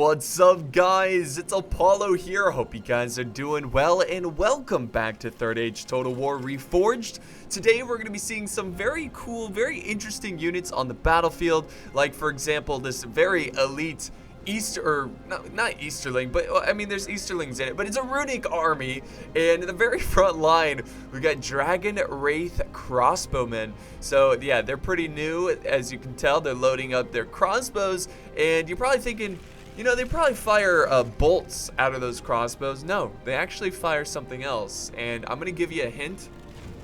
What's up, guys? It's Apollo here. Hope you guys are doing well, and welcome back to Third Age Total War Reforged. Today we're going to be seeing some very cool, very interesting units on the battlefield, like for example this very elite not Easterling, but I mean there's Easterlings in it, but it's a Rhunic army, and in the very front line we got Dragon Wraith crossbowmen. So yeah, they're pretty new, as you can tell. They're loading up their crossbows, and you're probably thinking, you know, they probably fire bolts out of those crossbows. No, they actually fire something else, and I'm gonna give you a hint.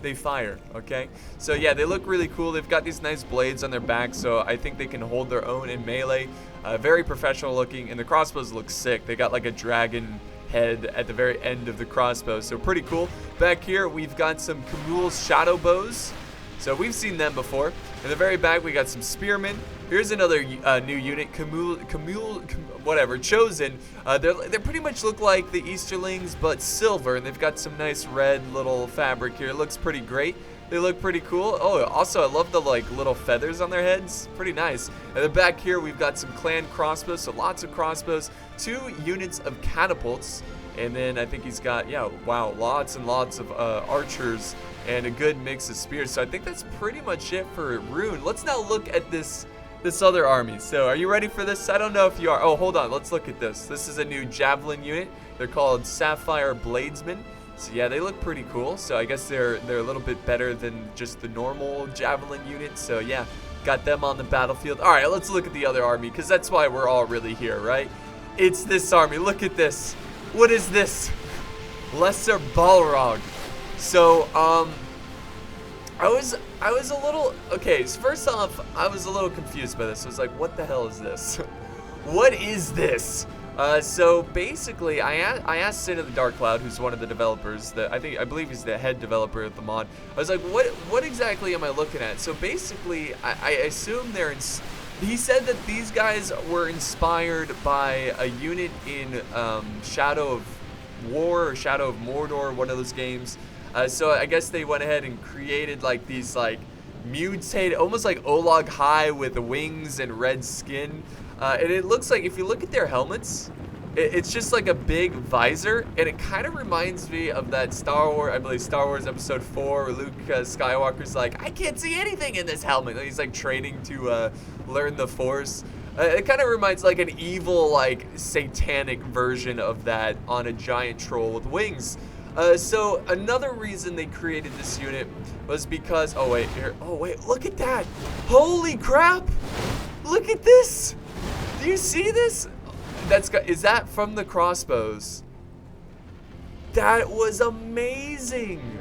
They fire, okay? So yeah, they look really cool. They've got these nice blades on their back, so I think they can hold their own in melee. Very professional looking, and the crossbows look sick. They got like a dragon head at the very end of the crossbow, so pretty cool. Back here, we've got some Camul's shadow bows. So we've seen them before. In the very back, we got some spearmen. Here's another new unit, whatever, Chosen. They pretty much look like the Easterlings, but silver, and they've got some nice red little fabric here. It looks pretty great. They look pretty cool. Oh, also, I love the like little feathers on their heads. Pretty nice. And then back here, we've got some clan crossbows, so lots of crossbows, 2 units of catapults, and then I think he's got, yeah, wow, lots and lots of archers and a good mix of spears. So I think that's pretty much it for Rune. Let's now look at this other army. So are you ready for this? I don't know if you are. Oh, hold on. Let's look at this. This is a new javelin unit. They're called Sapphire Bladesmen. So yeah, they look pretty cool. So I guess they're a little bit better than just the normal javelin unit. So yeah, got them on the battlefield. All right, let's look at the other army, because that's why we're all really here, right? It's this army. Look at this. What is this? Lesser Balrog. So I was a little, okay, so first off, I was a little confused by this. I was like, what the hell is this? What is this? So basically, I asked Sin of the Dark Cloud, who's one of the developers, I believe he's the head developer of the mod. I was like, what exactly am I looking at? So basically, I assume he said that these guys were inspired by a unit in Shadow of War or Shadow of Mordor, one of those games. So I guess they went ahead and created like these like mutated, almost like Olog High with wings and red skin. And it looks like, if you look at their helmets, it's just like a big visor, and it kind of reminds me of that Star Wars Episode 4, where Luke Skywalker's like, I can't see anything in this helmet. And he's like training to learn the Force. It kind of reminds like an evil, like satanic version of that on a giant troll with wings. So another reason they created this unit was because, oh wait, look at that. Holy crap. Look at this. Do you see this? Is that from the crossbows? That was amazing.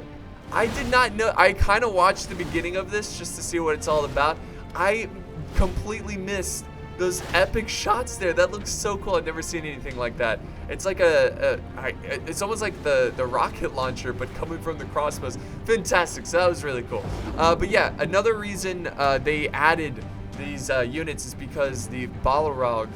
I did not know. I kind of watched the beginning of this just to see what it's all about. I completely missed those epic shots there. That looks so cool. I've never seen anything like that. It's like it's almost like the rocket launcher, but coming from the crossbows. Fantastic. So that was really cool. But yeah, another reason they added these units is because the Balrog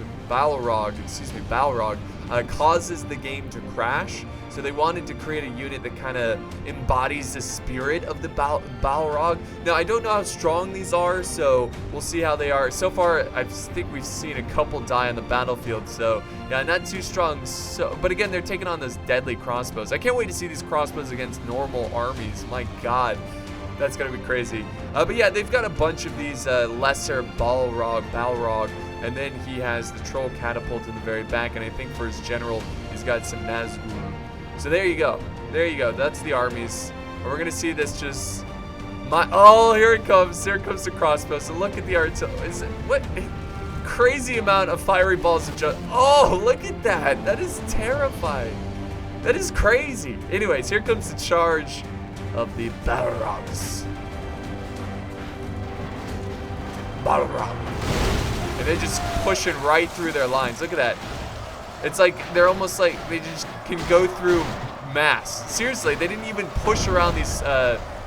causes the game to crash. So they wanted to create a unit that kind of embodies the spirit of the Balrog. Now, I don't know how strong these are, so we'll see how they are. So far, I think we've seen a couple die on the battlefield, so yeah, not too strong. So, but again, they're taking on those deadly crossbows. I can't wait to see these crossbows against normal armies. My God, that's gonna be crazy. But yeah, they've got a bunch of these lesser Balrog, and then he has the troll catapult in the very back, and I think for his general, he's got some Nazgûl. So there you go. There you go. That's the armies. And we're going to see this just... Oh, here it comes. Here comes the crossbow. So look at the artillery. What? Crazy amount of fiery balls of just... Oh, look at that. That is terrifying. That is crazy. Anyways, here comes the charge of the Balrogs. Balrog. And they're just pushing right through their lines. Look at that. It's like they're almost like they just can go through mass. Seriously, they didn't even push around these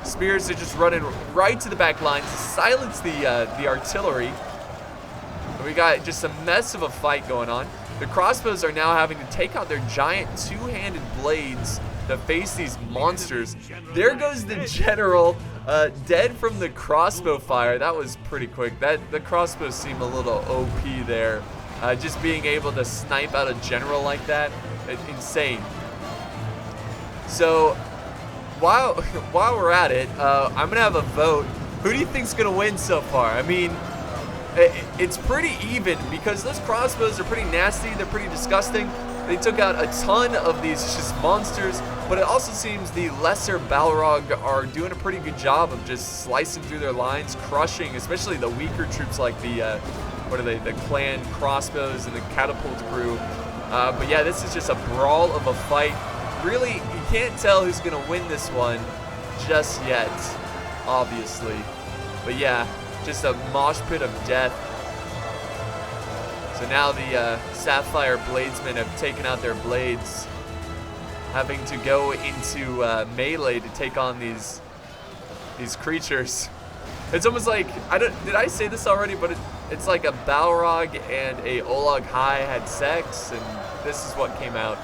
spears. They're just running right to the back lines to silence the artillery. And we got just a mess of a fight going on. The crossbows are now having to take out their giant two-handed blades to face these monsters. There goes the general, dead from the crossbow fire. That was pretty quick. The crossbows seem a little OP there. Just being able to snipe out a general like that, insane. So while we're at it, I'm gonna have a vote. Who do you think's gonna win so far? I mean, it's pretty even because those crossbows are pretty nasty. They're pretty disgusting. They took out a ton of these just monsters, but it also seems the Lesser Balrog are doing a pretty good job of just slicing through their lines, crushing, especially the weaker troops like the, what are they, the clan crossbows and the catapult crew. But yeah, this is just a brawl of a fight. Really, you can't tell who's gonna win this one just yet, obviously. But yeah, just a mosh pit of death. So now the Sapphire Bladesmen have taken out their blades, having to go into melee to take on these creatures. It's almost like, did I say this already? But it's like a Balrog and a Olog High had sex, and this is what came out.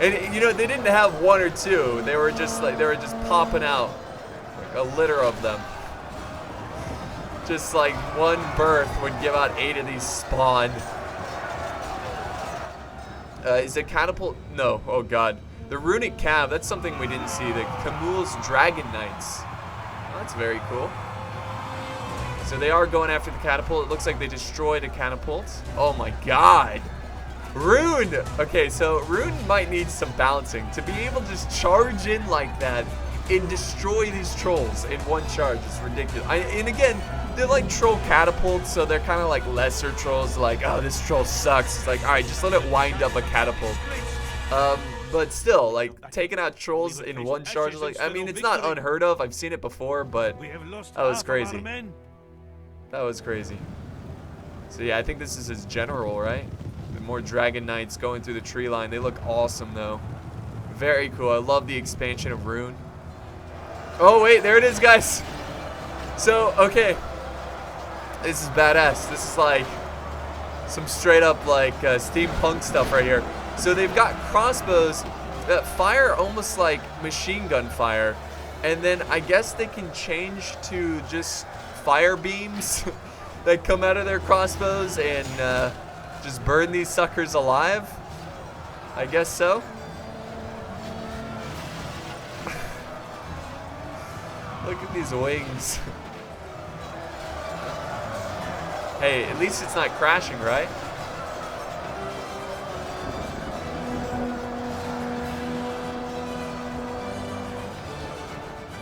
And you know, they didn't have one or two. They were just popping out, like a litter of them. Just like one birth would give out 8 of these spawn. Is it catapult? No. Oh god. The Rhunic Cav, that's something we didn't see. The Camul's Dragon Knights. Oh, that's very cool. So they are going after the catapult. It looks like they destroyed a catapult. Oh my god. Rune! Okay, so Rune might need some balancing. To be able to just charge in like that and destroy these trolls in one charge is ridiculous. And again, they're like troll catapults, so they're kind of like lesser trolls. Like, oh, this troll sucks. It's like, all right, just let it wind up a catapult. But still, like, taking out trolls in one charge is like, I mean, it's not unheard of. I've seen it before, but that was crazy. That was crazy. So yeah, I think this is his general, right? More Dragon Knights going through the tree line. They look awesome, though. Very cool. I love the expansion of Rune. Oh, wait. There it is, guys. So, okay. This is badass. This is like some straight up like steampunk stuff right here. So they've got crossbows that fire almost like machine gun fire. And then I guess they can change to just fire beams that come out of their crossbows and just burn these suckers alive. I guess so. Look at these wings. Hey, at least it's not crashing, right?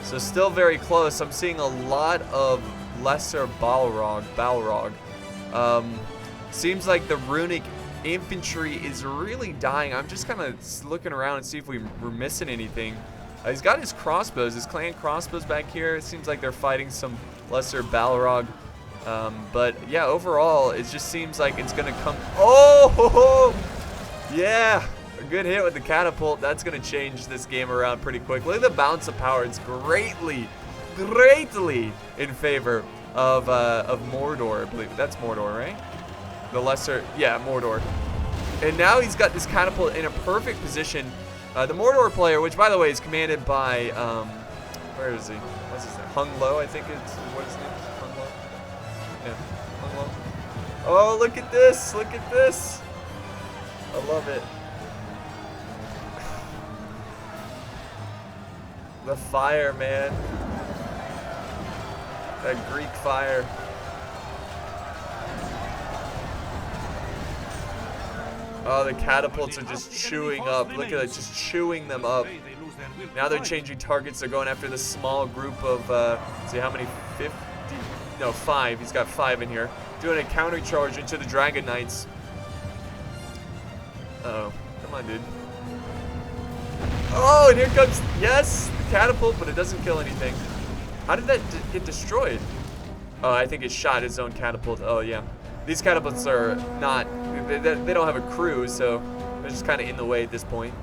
So still very close. I'm seeing a lot of Lesser Balrog. Seems like the Runic infantry is really dying. I'm just kind of looking around and see if we're missing anything. He's got his crossbows, his clan crossbows back here. It seems like they're fighting some Lesser Balrog. But yeah, overall, it just seems like it's gonna come. Oh, yeah, a good hit with the catapult. That's gonna change this game around pretty quick. Look at the bounce of power. It's greatly in favor of Mordor. I believe that's Mordor, right? The lesser, yeah, Mordor. And now he's got this catapult in a perfect position. The Mordor player, which by the way is commanded by, where is he? What's his name? Hung Lo, I think it's, what his name is? Hung Lo? Yeah, Hung Lo. Oh, look at this, look at this. I love it. The fire, man. That Greek fire. Oh, the catapults are just chewing up. Look at it, just chewing them up. Now they're changing targets. They're going after this small group of, see how many? 50? No, 5. He's got 5 in here. Doing a counter charge into the Dragon Knights. Uh-oh. Come on, dude. Oh, and here comes, yes, the catapult, but it doesn't kill anything. How did that get destroyed? Oh, I think it shot its own catapult. Oh, yeah. These catapults are not, they don't have a crew, so they're just kind of in the way at this point.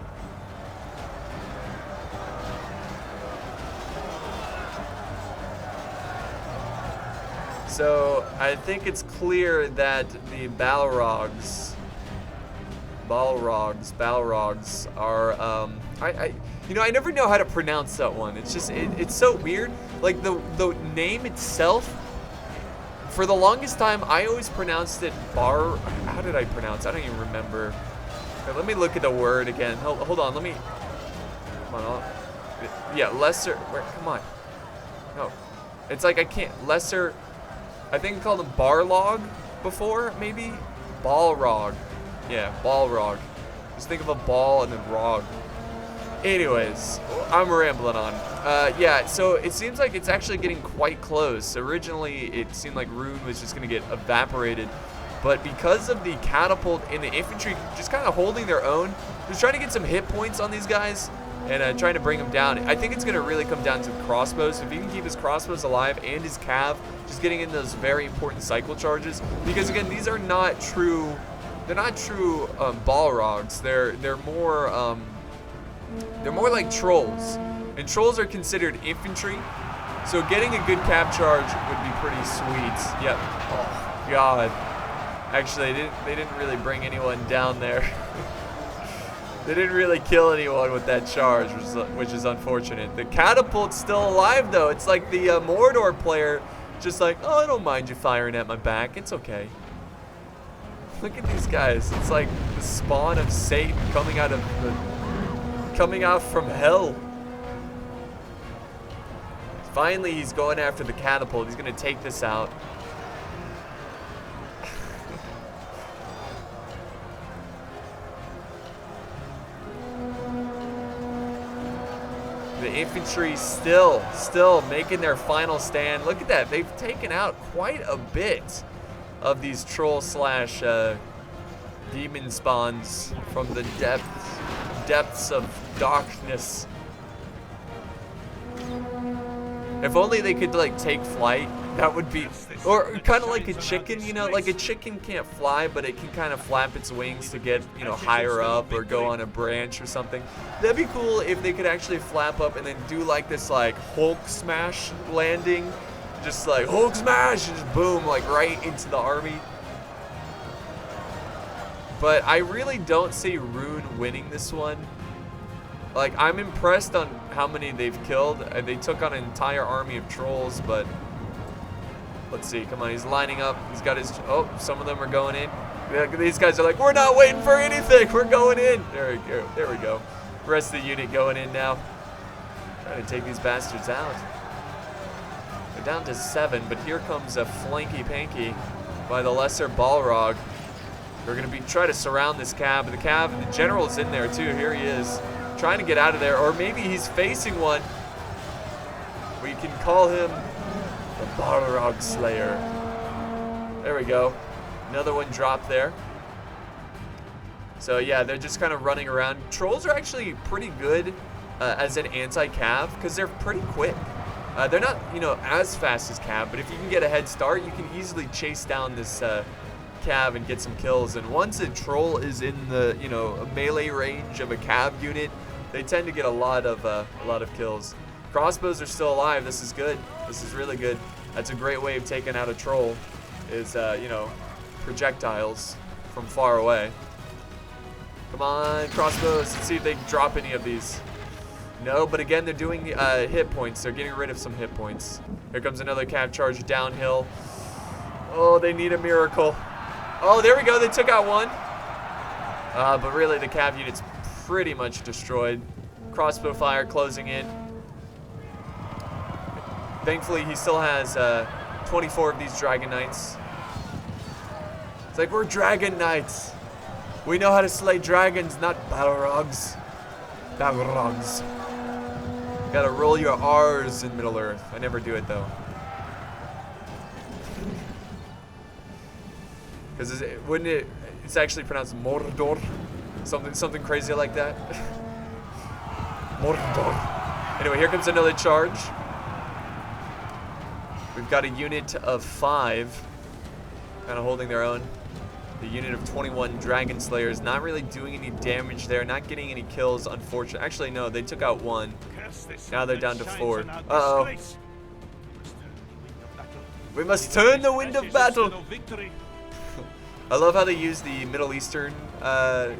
So I think it's clear that the Balrogs are, you know, I never know how to pronounce that one. It's just, it's so weird. Like the name itself For the longest time, I always pronounced it how did I pronounce it? I don't even remember. Okay, let me look at the word again. Hold on, let me, come on. Yeah, lesser, come on. No, it's like I can't, lesser, I think I called him Barlog before, maybe? Balrog. Yeah, Balrog. Just think of a ball and then rog. Anyways, I'm rambling on. Yeah, so it seems like it's actually getting quite close. Originally, it seemed like Rune was just going to get evaporated. But because of the catapult and the infantry just kind of holding their own, just trying to get some hit points on these guys and trying to bring them down. I think it's going to really come down to the crossbows. So if he can keep his crossbows alive and his cav, just getting in those very important cycle charges. Because again, these are not true, they're not true Balrogs. They're more like trolls, and trolls are considered infantry, so getting a good cap charge would be pretty sweet. Yep. Oh God. Actually, they didn't really bring anyone down there. They didn't really kill anyone with that charge, which is unfortunate. The catapult's still alive though. It's like the Mordor player, just like, oh, I don't mind you firing at my back. It's okay. Look at these guys. It's like the spawn of Satan coming out from hell. Finally, he's going after the catapult. He's going to take this out. The infantry still making their final stand. Look at that. They've taken out quite a bit of these troll slash demon spawns from the depths of darkness. If only they could like take flight, that would be, or kind of like a chicken, you know, like a chicken can't fly, but it can kind of flap its wings to get, you know, higher up or go on a branch or something. That'd be cool if they could actually flap up and then do like this like Hulk smash landing, just like Hulk smash and just boom, like right into the army. But I really don't see Rune winning this one. Like, I'm impressed on how many they've killed. They took on an entire army of trolls, but let's see. Come on, he's lining up. He's got his, oh, some of them are going in. These guys are like, we're not waiting for anything. We're going in. There we go. There we go. The rest of the unit going in now. Trying to take these bastards out. They're down to 7, but here comes a flanky panky by the Lesser Balrog. They're going to try to surround this cab. The general's in there too. Here he is, trying to get out of there, or maybe he's facing one. We can call him the Balrog Slayer. There we go. Another one dropped there. So yeah, they're just kind of running around. Trolls are actually pretty good as an anti-cav because they're pretty quick. They're not, you know, as fast as cav, but if you can get a head start, you can easily chase down this cav and get some kills. And once a troll is in the, you know, melee range of a cav unit, they tend to get a lot of kills. Crossbows are still alive. This is good. This is really good. That's a great way of taking out a troll, is you know, projectiles from far away. Come on, crossbows. Let's see if they can drop any of these. No, but again, they're doing hit points. They're getting rid of some hit points. Here comes another cav charge downhill. Oh, they need a miracle. Oh, there we go. They took out one. But really, the cav unit's pretty much destroyed. Crossbow fire closing in. Thankfully, he still has 24 of these Dragon Knights. It's like, we're Dragon Knights. We know how to slay dragons, not Balrogs. Balrogs. Gotta roll your R's in Middle Earth. I never do it, though. Because wouldn't it, it's actually pronounced Mordor. Something crazy like that. Mordor. Anyway, here comes another charge. We've got a unit of 5 kind of holding their own. The unit of 21 Dragon Slayers not really doing any damage there, not getting any kills, unfortunately. Actually, no, they took out 1. Now they're down to 4. Uh-oh. We must turn the wind of battle. I love how they use the Middle Eastern,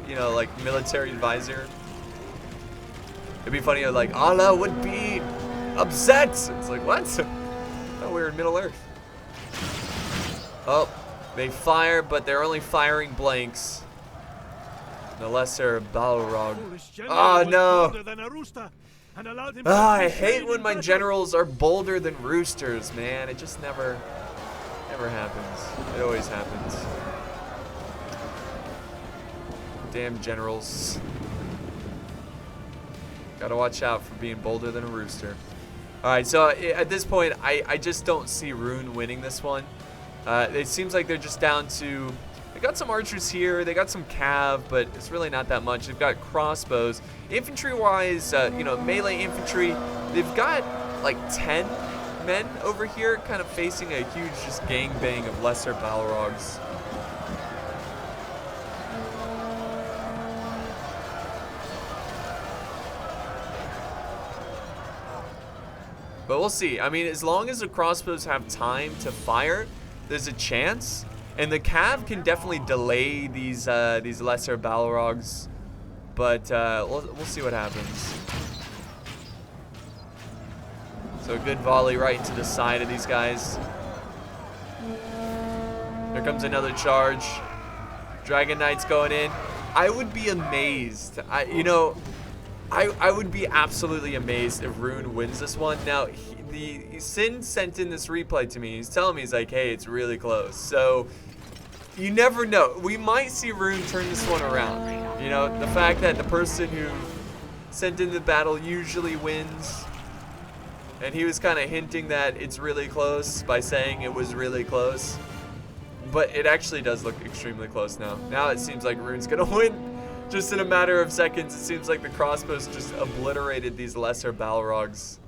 you know, like military visor. It'd be funny, like, Allah would be upset. It's like, what? Oh, we're in Middle Earth. Oh, they fire, but they're only firing blanks. The Lesser Balrog. Oh, no. I hate when my generals are bolder than roosters, man. It just never happens. It always happens. Damn generals. Gotta watch out for being bolder than a rooster. Alright, so at this point, I just don't see Rune winning this one. It seems like they're just down to... They got some archers here, they got some cav, but it's really not that much. They've got crossbows. Infantry-wise, you know, melee infantry, they've got like 10 men over here kind of facing a huge just gangbang of Lesser Balrogs. But we'll see. I mean, as long as the crossbows have time to fire, there's a chance. And the cav can definitely delay these Lesser Balrogs, but we'll see what happens. So a good volley right into the side of these guys. There comes another charge. Dragon Knight's going in. I would be amazed. I would be absolutely amazed if Rune wins this one. Now, Sin sent in this replay to me. He's telling me, he's like, hey, it's really close. So, you never know. We might see Rune turn this one around. You know, the fact that the person who sent in the battle usually wins. And he was kind of hinting that it's really close by saying it was really close. But it actually does look extremely close now. Now it seems like Rune's going to win. Just in a matter of seconds, it seems like the crossbows just obliterated these Lesser Balrogs.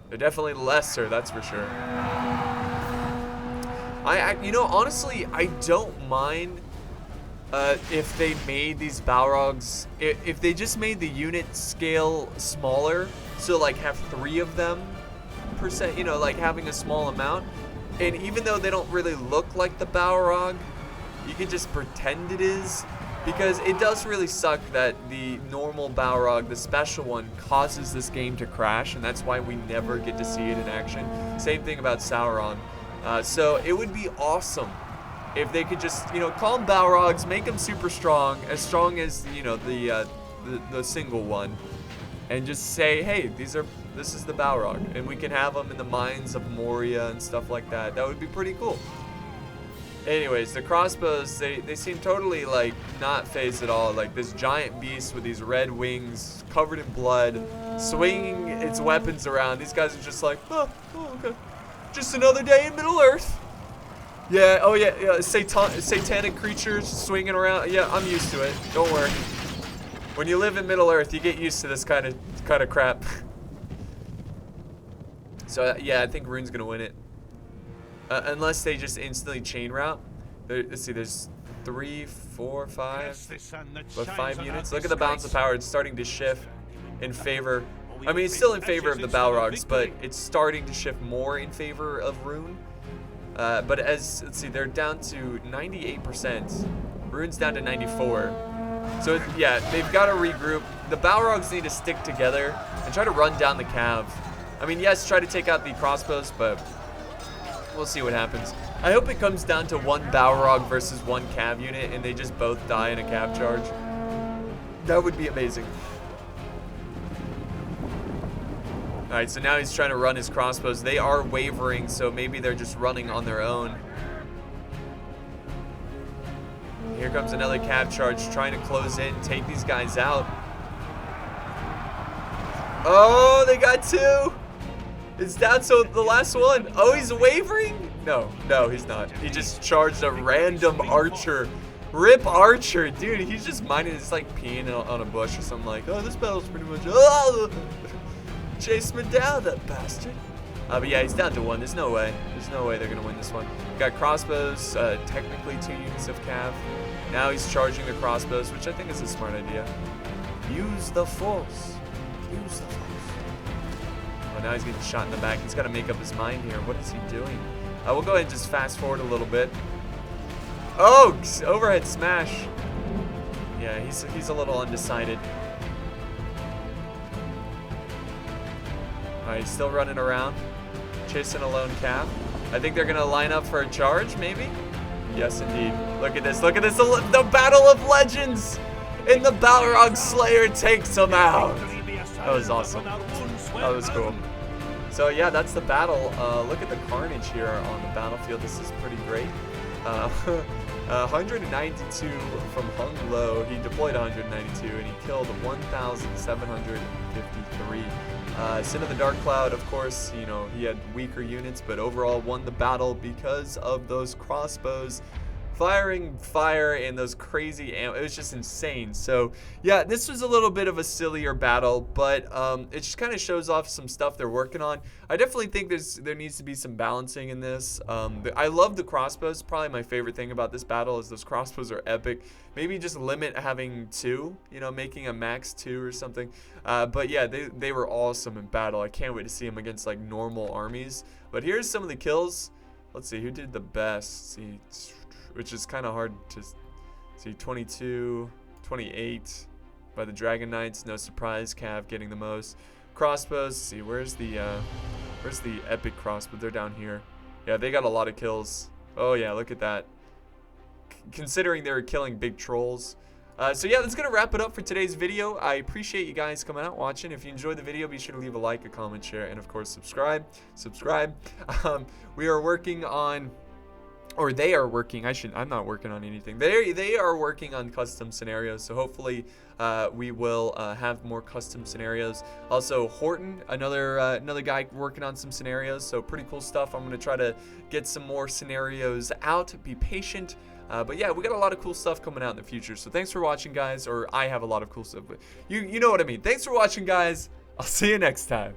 They're definitely lesser, that's for sure. You know, honestly, I don't mind if they made these Balrogs, if they just made the unit scale smaller, so like have 3 of them %, you know, like having a small amount. And even though they don't really look like the Balrog, you can just pretend it is. Because it does really suck that the normal Balrog, the special one, causes this game to crash, and that's why we never get to see it in action. Same thing about Sauron. So it would be awesome if they could just, you know, call them Balrogs, make them super strong as, you know, the single one, and just say, hey, this is the Balrog, and we can have them in the mines of Moria and stuff like that. That would be pretty cool. Anyways, the crossbows, they seem totally, like, not phased at all. Like, this giant beast with these red wings, covered in blood, swinging its weapons around. These guys are just like, oh okay. Just another day in Middle-earth. Yeah, oh yeah, satanic creatures swinging around. Yeah, I'm used to it. Don't worry. When you live in Middle-earth, you get used to this kind of crap. So, yeah, I think Rune's gonna win it. Unless they just instantly chain route. Let's see, there's 3, 4, 5, but 5 units. Look at the balance of power. It's starting to shift in favor. I mean, it's still in favor of the Balrogs, but it's starting to shift more in favor of Rune. But let's see, they're down to 98%. Rune's down to 94. So yeah, they've got to regroup. The Balrogs need to stick together and try to run down the cav. I mean, yes, try to take out the crossbows, but we'll see what happens. I hope it comes down to 1 Balrog versus 1 cav unit and they just both die in a cav charge. That would be amazing. Alright, so now he's trying to run his crossbows. They are wavering, so maybe they're just running on their own. Here comes another cav charge, trying to close in, take these guys out. Oh, they got 2! It's down to the last one. Oh, he's wavering? No, he's not. He just charged a random archer. Rip Archer. Dude, he's just minding. It's like peeing on a bush or something like, oh, this battle's pretty much... Oh! Chase me down, that bastard. But yeah, he's down to 1. There's no way. There's no way they're going to win this one. Got crossbows, technically 2 units of cav. Now he's charging the crossbows, which I think is a smart idea. Use the force. Use the force. Oh, now he's getting shot in the back. He's got to make up his mind here. What is he doing? We'll go ahead and just fast forward a little bit. Oh, overhead smash. Yeah, he's a little undecided. Alright, he's still running around, chasing a lone cav. I think they're gonna line up for a charge, maybe? Yes, indeed. Look at this, look at this, the Battle of Legends! And the Balrog Slayer takes him out. That was awesome. That was cool. So yeah, that's the battle. Look at the carnage here on the battlefield. This is pretty great. 192 from Hung Lo. He deployed 192 and he killed 1,753. Sin of the Dark Cloud, of course, you know, he had weaker units, but overall won the battle because of those crossbows firing fire and those crazy ammo. It was just insane. So yeah, this was a little bit of a sillier battle, but it just kind of shows off some stuff they're working on. I definitely think there needs to be some balancing in this. I love the crossbows. Probably my favorite thing about this battle is those crossbows are epic. Maybe just limit having 2, you know, making a max 2 or something. But yeah, they were awesome in battle. I can't wait to see them against like normal armies. But here's some of the kills. Let's see who did the best. See, which is kind of hard to see. 22, 28 by the Dragon Knights. No surprise, Cav getting the most. Crossbows. Let's see, where's the epic crossbow? They're down here. Yeah, they got a lot of kills. Oh yeah, look at that. Considering they were killing big trolls. So yeah, that's gonna wrap it up for today's video. I appreciate you guys coming out watching. If you enjoyed the video, be sure to leave a like, a comment, share, and of course subscribe. We are working on, or they are working, I'm not working on anything. They are working on custom scenarios, so hopefully we will have more custom scenarios. Also, Horton, another guy working on some scenarios, so pretty cool stuff. I'm gonna try to get some more scenarios out. Be patient. But yeah, we got a lot of cool stuff coming out in the future. So thanks for watching, guys. Or I have a lot of cool stuff, but you know what I mean. Thanks for watching, guys. I'll see you next time.